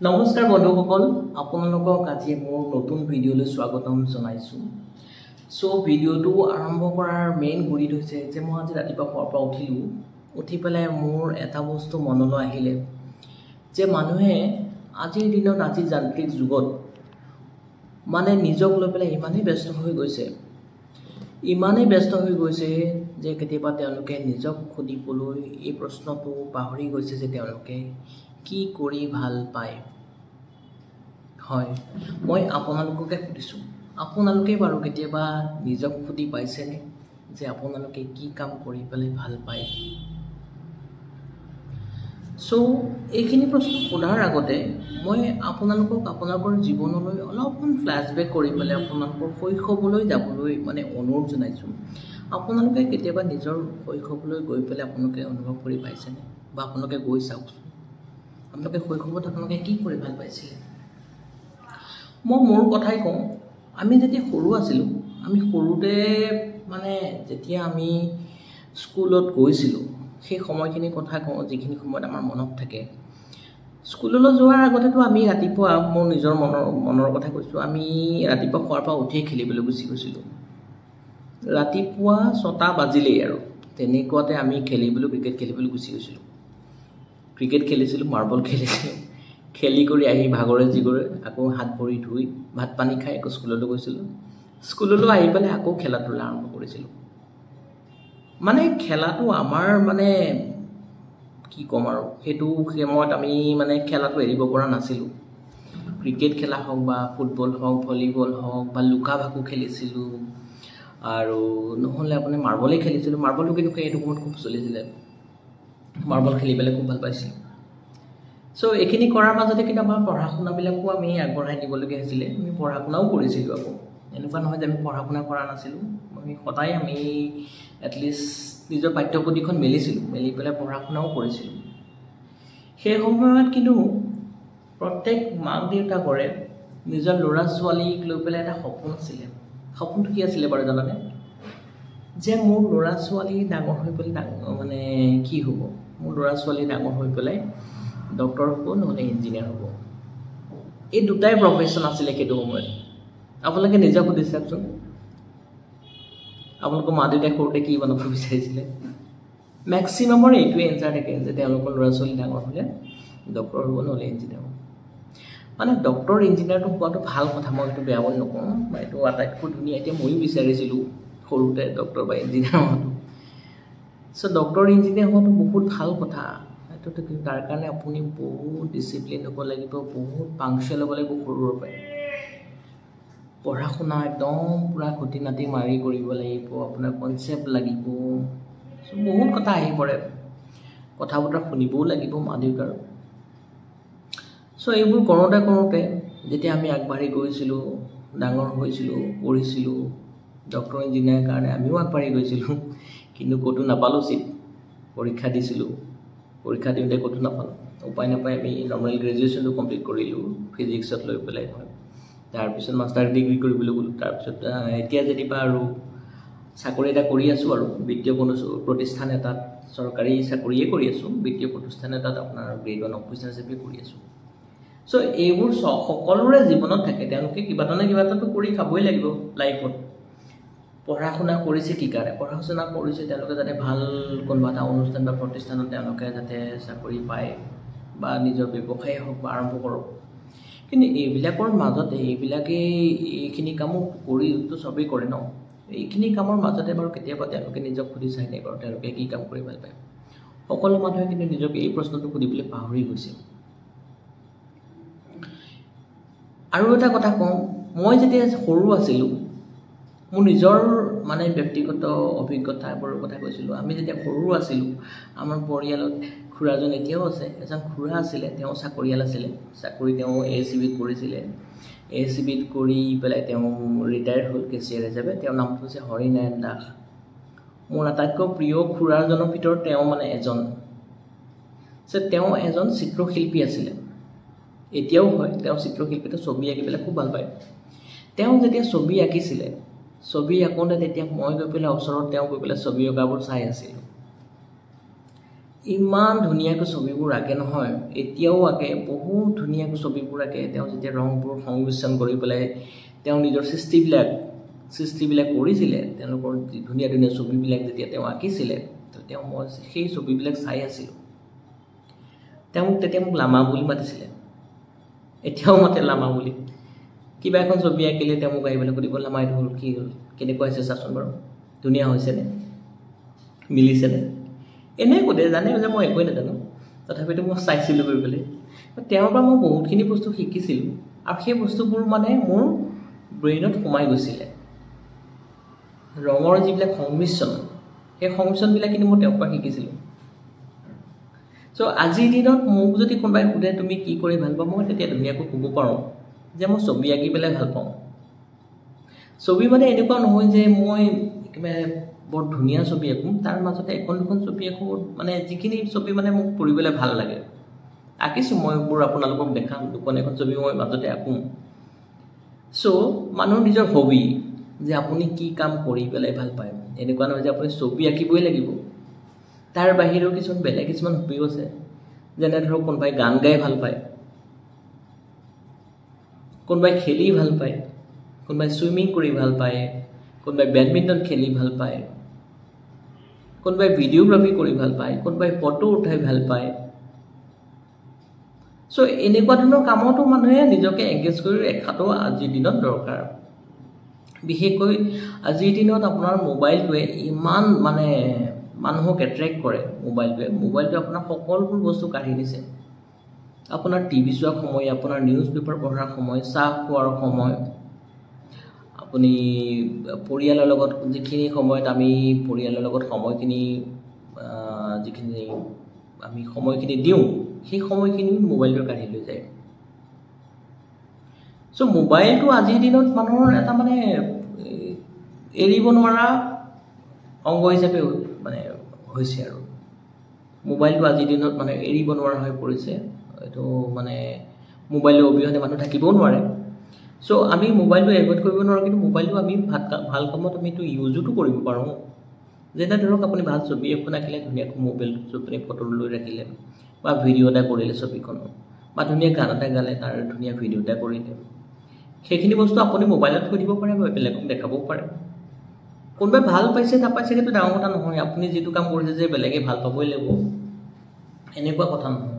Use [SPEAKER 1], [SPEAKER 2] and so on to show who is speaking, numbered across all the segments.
[SPEAKER 1] নমস্কাৰ বন্ধুসকল, আপোনালোকক আজি মোৰ নতুন ভিডিঅ'লৈ স্বাগতম জনাইছোঁ। ভিডিঅ'টো আৰম্ভ কৰাৰ মেইন গুৰিত হৈছে যে মই আজি ৰাতিপুৱা শুৱাৰ পৰা উঠি পেলাই মোৰ এটা বস্তু মনলৈ আহিলে যে মানুহে আজিৰ দিনত আজিৰ যান্ত্ৰিক যুগত মানে নিজক লৈ পেলাই ইমানেই ব্যস্ত হৈ গৈছে যে কেতিয়াবা তেওঁলোকে নিজক সুধিবলৈ এই প্ৰশ্নটো পাহৰি গৈছে যে তেওঁলোকে কি কৰি ভাল পায়। হয়, মই আপোনালোককে সুধিছোঁ, আপোনালোকে বাৰু কেতিয়াবা নিজক সুধি পাইছেনে যে আপোনালোকে কি কাম কৰি পেলাই ভাল পায়? এইখিনি প্ৰশ্ন সোধাৰ আগতে মই আপোনালোকক আপোনালোকৰ জীৱনলৈ অলপমান ফ্লেশ্ববেক কৰি পেলাই আপোনালোকৰ শৈশৱলৈ যাবলৈ মানে অনুৰোধ জনাইছোঁ। আপোনালোকে কেতিয়াবা নিজৰ শৈশৱলৈ গৈ পেলাই আপোনালোকে অনুভৱ কৰি পাইছেনে? বা আপোনালোকে গৈ চাওকচোন, আপোনালোকে শৈশৱত আপোনালোকে কি কৰি ভাল পাইছিলে? মই মোৰ কথাই কওঁ, আমি যেতিয়া সৰু আছিলোঁ, আমি সৰুতে মানে যেতিয়া আমি স্কুলত গৈছিলোঁ সেই সময়খিনিৰ কথা কওঁ, যিখিনি সময়ত আমাৰ মনত থাকে। স্কুললৈ যোৱাৰ আগতেতো আমি ৰাতিপুৱা, মোৰ নিজৰ মনৰ কথা কৈছোঁ, আমি ৰাতিপুৱা শুৱাৰ পৰা উঠিয়ে খেলিবলৈ গুচি গৈছিলোঁ। ৰাতিপুৱা 6টা বাজিলেই আৰু তেনেকুৱাতে আমি ক্ৰিকেট খেলিবলৈ গুচি গৈছিলোঁ। ক্ৰিকেট খেলিছিলোঁ, মাৰ্বল খেলিছিলোঁ, খেলি কৰি আহি ভাগৰে জিগৰে আকৌ হাত ভৰি ধুই ভাত পানী খাই আকৌ স্কুললৈ গৈছিলোঁ। স্কুললৈ আহি পেলাই আকৌ খেলা ধূলা আৰম্ভ কৰিছিলোঁ। মানে খেলাটো আমাৰ মানে কি ক'ম আৰু, সেইটো সময়ত আমি মানে খেলাটো এৰিব পৰা নাছিলোঁ। ক্ৰিকেট খেলা হওক বা ফুটবল হওক, ভলীবল হওক বা লুকা ভাকু খেলিছিলোঁ, আৰু নহ'লে আপুনি মাৰ্বলেই খেলিছিলোঁ। মাৰ্বলটো কিন্তু সেইটো সময়ত খুব চলিছিলে, মাৰ্বল খেলি পেলাই খুব ভাল পাইছিলোঁ। এইখিনি কৰাৰ মাজতে কিন্তু আমাৰ পঢ়া শুনাবিলাকো আমি আগবঢ়াই নিবলগীয়া হৈছিলে। আমি পঢ়া শুনাও কৰিছিলোঁ, আকৌ এনেকুৱা নহয় যে আমি পঢ়া শুনা কৰা নাছিলোঁ। সদায় আমি এটলিষ্ট নিজৰ পাঠ্যপুথিখন মেলি পেলাই পঢ়া শুনাও কৰিছিলোঁ। সেই সময়ত কিন্তু প্ৰত্যেক মাক দেউতাকৰে নিজৰ ল'ৰা ছোৱালীক লৈ পেলাই এটা সপোন আছিলে। সপোনটো কি আছিলে বাৰু জানানে? যে মোৰ ল'ৰা ছোৱালী ডাঙৰ হৈ পেলাই মানে কি হ'ব? মোৰ ল'ৰা ছোৱালী ডাঙৰ হৈ পেলাই ডক্টৰ হ'ব, নহ'লে ইঞ্জিনিয়াৰ হ'ব। এই দুটাই প্ৰফেশ্যন আছিলে সেইটো সময়ত। আপোনালোকে নিজে সুধি চাওকচোন, আপোনালোকৰ মা দেউতাই সৰুতে কি বনাব বিচাৰিছিলে? মেক্সিমামৰ এইটোৱে এনচাৰ থাকে যে তেওঁলোকৰ ল'ৰা ছোৱালী ডাঙৰ হ'লে ডক্টৰ হ'ব, নহ'লে ইঞ্জিনিয়াৰ হ'ব। মানে ডক্টৰ ইঞ্জিনিয়াৰটো হোৱাটো ভাল কথা, মই সেইটো বেয়া বুলি নকওঁ, এইটো আটাইতকৈ ধুনীয়া। এতিয়া ময়ো বিচাৰিছিলোঁ সৰুতে ডক্টৰ বা ইঞ্জিনিয়াৰ হোৱাটো। ডক্টৰ ইঞ্জিনিয়াৰ হোৱাটো বহুত ভাল কথা। কিন্তু তাৰ কাৰণে আপুনি বহুত ডিচিপ্লিন হ'ব লাগিব, বহুত পাংচুৱেল হ'ব লাগিব সৰুৰ পৰাই। পঢ়া শুনা একদম পূৰা খুটি নাটি মাৰি কৰিব লাগিব, আপোনাৰ কনচেপ্ট লাগিব, বহুত কথা আহি পৰে। কথা বতৰা শুনিবও লাগিব মা দেউতাৰ। এইবোৰ কৰোঁতে যেতিয়া আমি আগবাঢ়ি গৈছিলোঁ, ডাঙৰ হৈছিলোঁ, পঢ়িছিলোঁ, ডক্টৰ ইঞ্জিনিয়াৰৰ কাৰণে আমিও আগবাঢ়ি গৈছিলোঁ, কিন্তু ক'তো নাপালোঁ চিট। পৰীক্ষা দিছিলোঁ, পৰীক্ষা দিওঁতে ক'তো নাপালোঁ। উপায় নাপায় আমি নৰ্মেল গ্ৰেজুৱেশ্যনটো কমপ্লিট কৰিলোঁ ফিজিক্সত লৈ পেলাই। হয়, তাৰপিছত মাষ্টাৰ ডিগ্ৰী কৰিবলৈ গ'লোঁ। তাৰপিছত এতিয়া যেনিবা আৰু চাকৰি এটা কৰি আছোঁ, আৰু বিত্তীয় কোনো প্ৰতিষ্ঠান এটাত, চৰকাৰী চাকৰিয়ে কৰি আছোঁ, বিত্তীয় প্ৰতিষ্ঠান এটাত আপোনাৰ গ্ৰেড 1 অফিচাৰ হিচাপে কৰি আছোঁ। এইবোৰ সকলোৰে জীৱনত থাকে, তেওঁলোকে কিবা এটা নে কিবা এটাতো কৰি খাবই লাগিব লাইফত। পঢ়া শুনা কৰিছে কি কাৰণে? পঢ়া শুনা কৰিছে তেওঁলোকে যাতে ভাল কোনোবা এটা অনুষ্ঠান বা প্ৰতিষ্ঠানত তেওঁলোকে যাতে চাকৰি পায় বা নিজৰ ব্যৱসায় হওক বা আৰম্ভ কৰক। কিন্তু এইবিলাকৰ মাজতে এইখিনি কামো কৰিতো চবেই কৰে ন। এইখিনি কামৰ মাজতে বাৰু কেতিয়াবা তেওঁলোকে নিজক সুধি চাই নাই বাৰু তেওঁলোকে কি কাম কৰি ভাল পায়? সকলো মানুহে কিন্তু নিজক এই প্ৰশ্নটো সুধিবলৈ পাহৰি গৈছে। আৰু এটা কথা কওঁ, মই যেতিয়া সৰু আছিলোঁ, মোৰ নিজৰ মানে ব্যক্তিগত অভিজ্ঞতাবোৰৰ কথা কৈছিলোঁ। আমি যেতিয়া সৰু আছিলোঁ, আমাৰ পৰিয়ালত খুৰাজন এতিয়াও আছে, এজন খুৰা আছিলে, তেওঁ চাকৰিয়াল আছিলে। তেওঁ ACBত কৰিছিলে। ACBত কৰি পেলাই তেওঁ ৰিটায়াৰ হ'ল কেচিয়াৰ হিচাপে। তেওঁৰ নামটো হৈছে হৰিনাৰায়ণ দাস। মোৰ আটাইতকৈ প্ৰিয় খুৰাজনৰ ভিতৰত তেওঁ মানে এজন। তেওঁ এজন চিত্ৰশিল্পী আছিলে, এতিয়াও হয়। তেওঁ চিত্ৰশিল্পীতে ছবি আঁকি পেলাই খুব ভাল পায়। তেওঁ যেতিয়া ছবি আঁকিছিলে, ছবি আঁকোতে তেতিয়া মই গৈ পেলাই ওচৰত তেওঁ গৈ পেলাই ছবি অঁকাবোৰ চাই আছিলোঁ। ইমান ধুনীয়াকৈ ছবিবোৰ আঁকে নহয়, এতিয়াও আঁকে, বহুত ধুনীয়াকৈ ছবিবোৰ আঁকে। তেওঁ যেতিয়া ৰংবোৰ সংমিশ্ৰণ কৰি পেলাই তেওঁ নিজৰ সৃষ্টিবিলাক কৰিছিলে, তেওঁলোকৰ ধুনীয়া ধুনীয়া ছবিবিলাক যেতিয়া তেওঁ আঁকিছিলে, তেওঁ মই সেই ছবিবিলাক চাই আছিলোঁ। তেতিয়া মোক লামা বুলি মাতিছিলে, এতিয়াও মাতে লামা বুলি। কিবা এখন ছবি আঁকিলে তেওঁ মোক আহি পেলাই সুধিব, লামা এইটো হ'ল, কি হ'ল, কেনেকুৱা হৈছে চাচোন বাৰু, ধুনীয়া হৈছেনে, মিলিছেনে, এনেই সোধে। জানে যে মই একোৱেই নাজানো, তথাপিতো মই চাইছিলোঁ গৈ পেলাই। তেওঁৰ পৰা মই বহুতখিনি বস্তু শিকিছিলোঁ, আৰু সেই বস্তুবোৰ মানে মোৰ ব্ৰেইনত সোমাই গৈছিলে। ৰঙৰ যিবিলাক সংমিশ্ৰণ, সেই সংমিশ্ৰণবিলাক কিন্তু মই তেওঁৰ পৰা শিকিছিলোঁ। চ' আজিৰ দিনত মোক যদি কোনোবাই সোধে তুমি কি কৰি ভাল পাওঁ, মই তেতিয়া ধুনীয়াকৈ ক'ব পাৰোঁ যে মই ছবি আঁকি পেলাই ভাল পাওঁ। ছবি মানে এনেকুৱা নহয় যে মই একেবাৰে বৰ ধুনীয়া ছবি আঁকোঁ, তাৰ মাজতে এখন দুখন ছবি আঁকোঁ, মানে যিখিনি ছবি মানে মোক কৰিবলৈ ভাল লাগে। আঁকিছোঁ মই মোৰ, আপোনালোকক দেখাম, দুখন এখন ছবি মই মাজতে আঁকোঁ। চ' মানুহৰ নিজৰ হবি, যে আপুনি কি কাম কৰি পেলাই ভাল পায়। এনেকুৱা নহয় যে আপুনি ছবি আঁকিবই লাগিব, তাৰ বাহিৰেও কিছুমান হবিও আছে। যেনে ধৰক কোনোবাই গান গাই ভাল পায়, কোনোবাই খেলি ভাল পায়, কোনোবাই ছুইমিং কৰি ভাল পায়, কোনোবাই বেডমিণ্টন খেলি ভাল পায়, কোনোবাই ভিডিঅ'গ্ৰাফি কৰি ভাল পায়, কোনোবাই ফটো উঠাই ভাল পায়। চ' এনেকুৱা ধৰণৰ কামতো মানুহে নিজকে এংগেজ কৰি ৰখাটো আজিৰ দিনত দৰকাৰ। বিশেষকৈ আজিৰ দিনত আপোনাৰ মোবাইলটোৱে ইমান মানে মানুহক এট্ৰেক্ট কৰে। মোবাইলটোৱে আপোনাৰ সকলোবোৰ বস্তু কাঢ়ি নিছে। আপোনাৰ টিভি চোৱাৰ সময়, আপোনাৰ নিউজ পেপাৰ পঢ়াৰ সময়, চাহ খোৱাৰ সময়, আপুনি পৰিয়ালৰ লগত যিখিনি সময়ত আমি পৰিয়ালৰ লগত যিখিনি আমি সময়খিনি দিওঁ, সেই সময়খিনি মোবাইলটোৱে কাঢ়ি লৈ যায়। চ' মোবাইলটো আজিৰ দিনত মানুহৰ এটা মানে এৰিব নোৱাৰা অংগ হিচাপে মানে হৈছে, আৰু মোবাইলটো আজিৰ দিনত মানে এৰিব নোৱাৰা হৈ পৰিছে। এইটো মানে মোবাইলৰ অবিহনে মানুহ থাকিবও নোৱাৰে। চ' আমি মোবাইলটো এভইড কৰিব নোৱাৰোঁ, কিন্তু মোবাইলটো আমি ভাল কামত আমি এইটো ইউজোটো কৰিব পাৰোঁ। যেনে ধৰক আপুনি ভাল ছবি এখন আঁকিলে, ধুনীয়াকৈ মোবাইলটো আপুনি ফটো লৈ ৰাখিলে, বা ভিডিঅ' এটা কৰিলে ছবিখনৰ, বা ধুনীয়া গান এটা গালে তাৰ ধুনীয়া ভিডিঅ' এটা কৰিলে, সেইখিনি বস্তু আপুনি মোবাইলত থৈ দিব পাৰে বা বেলেগক দেখাবও পাৰে। কোনোবাই ভাল পাইছে নাপাইছে সেইটো ডাঙৰ কথা নহয়। আপুনি যিটো কাম কৰিছে যে বেলেগে ভাল পাবই লাগিব, এনেকুৱা কথা নহয়।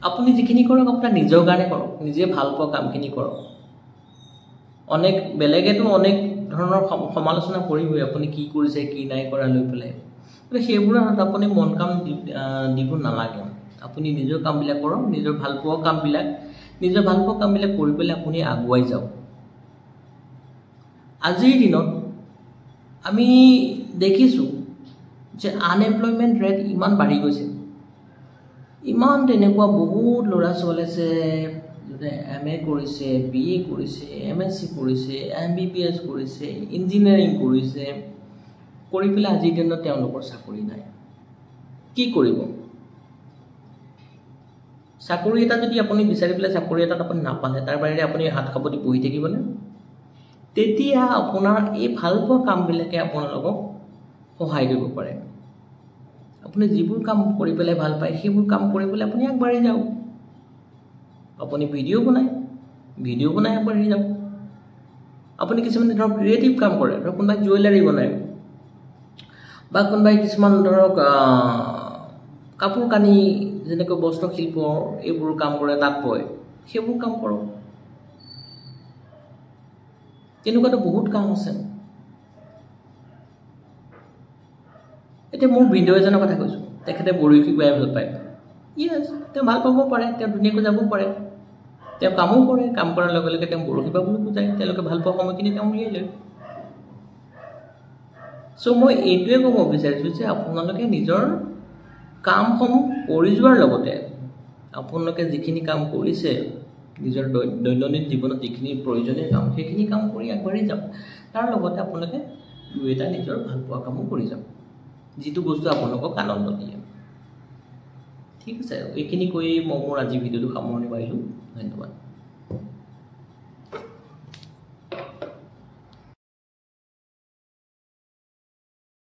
[SPEAKER 1] আপুনি যিখিনি কৰক আপোনাৰ নিজৰ কাৰণে কৰক, নিজে ভাল পোৱা কামখিনি কৰক। বেলেগেতো অনেক ধৰণৰ সমালোচনা কৰিবই, আপুনি কি কৰিছে কি নাই কৰা লৈ পেলাই, কিন্তু সেইবোৰত আপুনি মন কাম দিব নালাগে। আপুনি নিজৰ কামবিলাক কৰক, নিজৰ ভাল পোৱা কামবিলাক কৰি পেলাই আপুনি আগুৱাই যাওক। আজিৰ দিনত আমি দেখিছোঁ যে আনএমপ্লয়মেণ্ট ৰেট ইমান বাঢ়ি গৈছে। ইমান তেনেকুৱা বহুত ল'ৰা ছোৱালী আছে যোনে MA কৰিছে, BA কৰিছে, MSc কৰিছে, MBBS কৰিছে, ইঞ্জিনিয়াৰিং কৰিছে, কৰি পেলাই আজিৰ দিনত তেওঁলোকৰ চাকৰি নাই। কি কৰিব? চাকৰি এটা যদি আপুনি বিচাৰি পেলাই চাকৰি এটাত আপুনি নাপালে, তাৰ বাহিৰে আপুনি হাত সাৱটি বহি থাকিবনে? তেতিয়া আপোনাৰ এই ভাল পোৱা কামবিলাকে আপোনালোকক সহায় কৰিব পাৰে। আপুনি যিবোৰ কাম কৰি পেলাই ভাল পায়, সেইবোৰ কাম কৰি পেলাই আপুনি আগবাঢ়ি যাওক। আপুনি ভিডিঅ' বনাই আগবাঢ়ি যাওক। আপুনি কিছুমানে ধৰক ক্ৰিয়েটিভ কাম কৰে, ধৰক কোনোবাই জুৱেলাৰী বনায়, বা কোনোবাই কিছুমান ধৰক কাপোৰ কানি যেনেকৈ বস্ত্ৰশিল্প এইবোৰ কাম কৰে, তাঁত বয়, সেইবোৰ কাম কৰক। তেনেকুৱাতো বহুত কাম আছে। এতিয়া মোৰ ভিডিঅ' এজনৰ কথা কৈছোঁ, তেখেতে বৰশী বাই ভাল পায়। ইয়েছ, তেওঁ ভাল পাব পাৰে, তেওঁ ধুনীয়াকৈ যাব পাৰে, তেওঁ কামো কৰে, কাম কৰাৰ লগে লগে তেওঁ বৰশী বাবলৈ বুজায়, তেওঁলোকে ভাল পোৱা সময়খিনি তেওঁ উলিয়াই লয়। চ' মই এইটোৱে ক'ব বিচাৰিছোঁ যে আপোনালোকে নিজৰ কামসমূহ কৰি যোৱাৰ লগতে আপোনালোকে যিখিনি কাম কৰিছে, নিজৰ দৈনন্দিন জীৱনত যিখিনি প্ৰয়োজনীয় কাম, সেইখিনি কাম কৰি আগবাঢ়ি যাওক। তাৰ লগতে আপোনালোকে দুই এটা নিজৰ ভাল পোৱা কামো কৰি যাওক, যিটো বস্তু আপোনালোকক আনন্দ দিয়ে। ঠিক আছে, এইখিনি কৈ মই মোৰ আজি ভিডিঅ'টো সামৰণি মাৰিলোঁ। ধন্যবাদ।